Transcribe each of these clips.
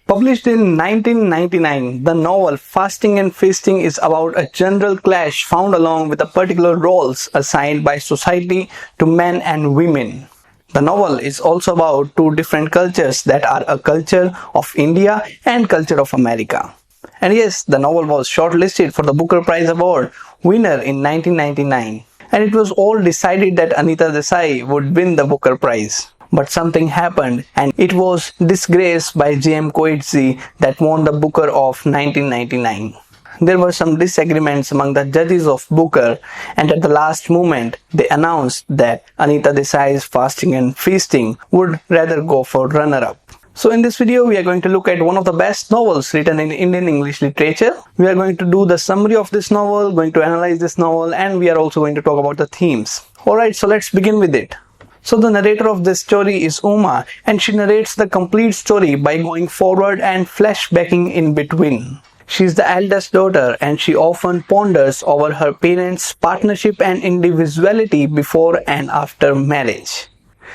Published in 1999, the novel Fasting and Feasting is about a general clash found along with the particular roles assigned by society to men and women. The novel is also about two different cultures that are a culture of India and culture of America. And yes, the novel was shortlisted for the Booker Prize Award winner in 1999. And it was all decided that Anita Desai would win the Booker Prize. But something happened and it was disgraced by J.M. Coetzee that won the Booker of 1999. There were some disagreements among the judges of Booker, and at the last moment they announced that Anita Desai's Fasting and Feasting would rather go for runner-up. So in this video we are going to look at one of the best novels written in Indian English literature. We are going to do the summary of this novel, going to analyze this novel, and we are also going to talk about the themes. Alright, so let's begin with it. So the narrator of this story is Uma, and she narrates the complete story by going forward and flashbacking in between. She is the eldest daughter and she often ponders over her parents' partnership and individuality before and after marriage.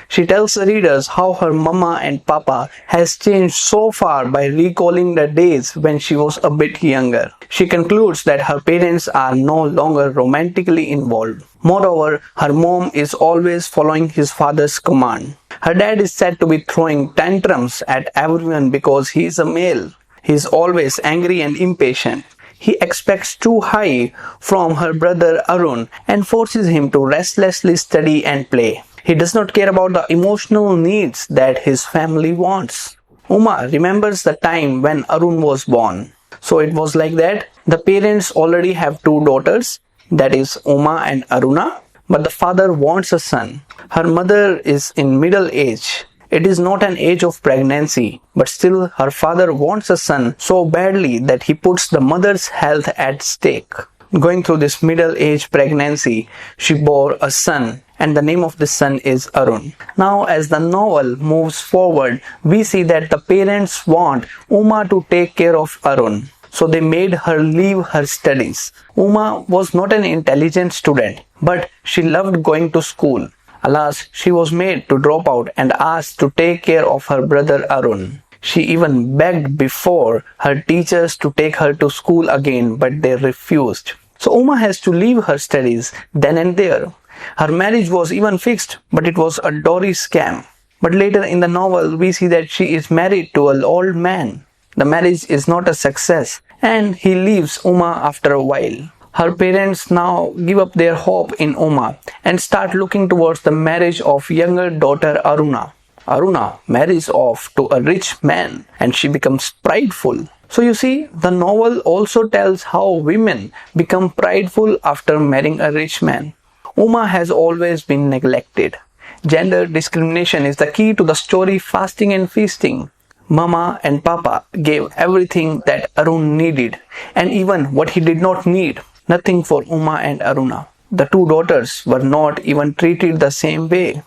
She tells the readers how her mama and papa has changed so far by recalling the days when she was a bit younger. She concludes that her parents are no longer romantically involved. Moreover, her mom is always following his father's command. Her dad is said to be throwing tantrums at everyone because he is a male. He is always angry and impatient. He expects too high from her brother Arun and forces him to restlessly study and play. He does not care about the emotional needs that his family wants. Uma remembers the time when Arun was born. So it was like that. The parents already have two daughters, that is Uma and Aruna, but the father wants a son. Her mother is in middle age. It is not an age of pregnancy, but still her father wants a son so badly that he puts the mother's health at stake. Going through this middle-age pregnancy, she bore a son, and the name of this son is Arun. Now, as the novel moves forward, we see that the parents want Uma to take care of Arun. So they made her leave her studies. Uma was not an intelligent student, but she loved going to school. Alas, she was made to drop out and asked to take care of her brother Arun. She even begged before her teachers to take her to school again, but they refused. So Uma has to leave her studies then and there. Her marriage was even fixed, but it was a dowry scam. But later in the novel, we see that she is married to an old man. The marriage is not a success, and he leaves Uma after a while. Her parents now give up their hope in Uma and start looking towards the marriage of younger daughter Aruna. Aruna marries off to a rich man and she becomes prideful. So you see, the novel also tells how women become prideful after marrying a rich man. Uma has always been neglected. Gender discrimination is the key to the story Fasting and Feasting. Mama and Papa gave everything that Arun needed, and even what he did not need. Nothing for Uma and Aruna. The two daughters were not even treated the same way.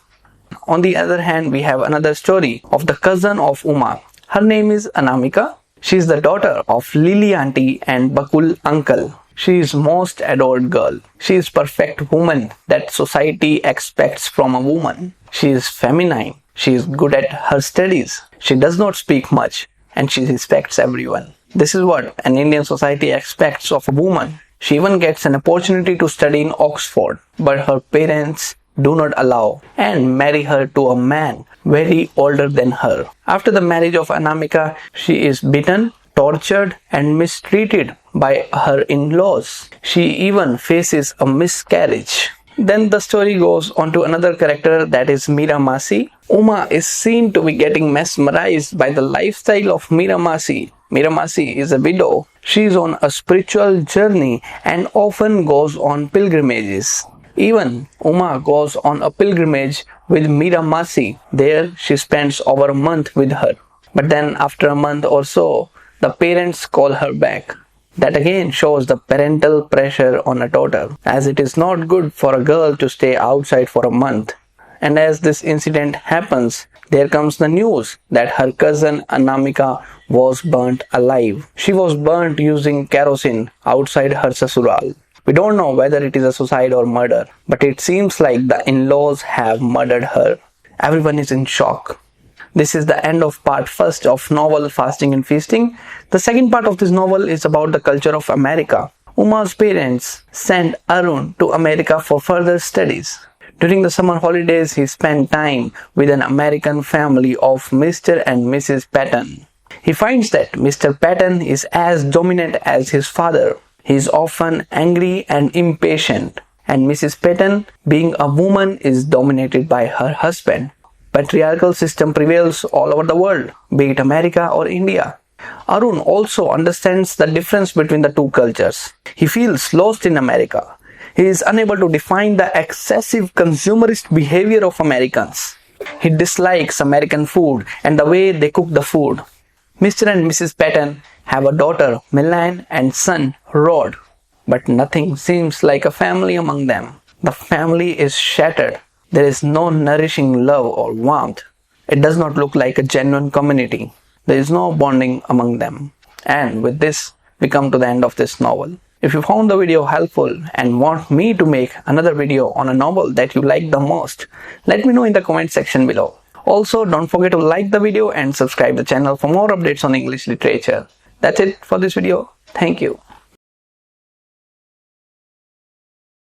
On the other hand, we have another story of the cousin of Uma. Her name is Anamika. She is the daughter of Lily auntie and Bakul uncle. She is most adored girl. She is perfect woman that society expects from a woman. She is feminine. She is good at her studies. She does not speak much and she respects everyone. This is what an Indian society expects of a woman. She even gets an opportunity to study in Oxford, but her parents do not allow and marry her to a man very older than her. After the marriage of Anamika, she is beaten, tortured and mistreated by her in-laws. She even faces a miscarriage. Then the story goes on to another character, that is Meera Masi. Uma is seen to be getting mesmerized by the lifestyle of Meera Masi. Meera Masi is a widow. She is on a spiritual journey and often goes on pilgrimages. Even Uma goes on a pilgrimage with Meera Masi. There she spends over a month with her. But then after a month or so, the parents call her back. That again shows the parental pressure on a daughter, as it is not good for a girl to stay outside for a month. And as this incident happens, there comes the news that her cousin Anamika was burnt alive. She was burnt using kerosene outside her sasural. We don't know whether it is a suicide or murder, but it seems like the in-laws have murdered her. Everyone is in shock. This is the end of part first of novel Fasting and Feasting. The second part of this novel is about the culture of America. Uma's parents sent Arun to America for further studies. During the summer holidays, he spent time with an American family of Mr. and Mrs. Patton. He finds that Mr. Patton is as dominant as his father. He is often angry and impatient, and Mrs. Patton, being a woman, is dominated by her husband. Patriarchal system prevails all over the world, be it America or India. Arun also understands the difference between the two cultures. He feels lost in America. He is unable to define the excessive consumerist behavior of Americans. He dislikes American food and the way they cook the food. Mr. and Mrs. Patton have a daughter, Milan, and son, Rod. But nothing seems like a family among them. The family is shattered. There is no nourishing love or warmth. It does not look like a genuine community. There is no bonding among them. And with this, we come to the end of this novel. If you found the video helpful and want me to make another video on a novel that you like the most, let me know in the comment section below. Also, don't forget to like the video and subscribe the channel for more updates on English literature. That's it for this video. Thank you.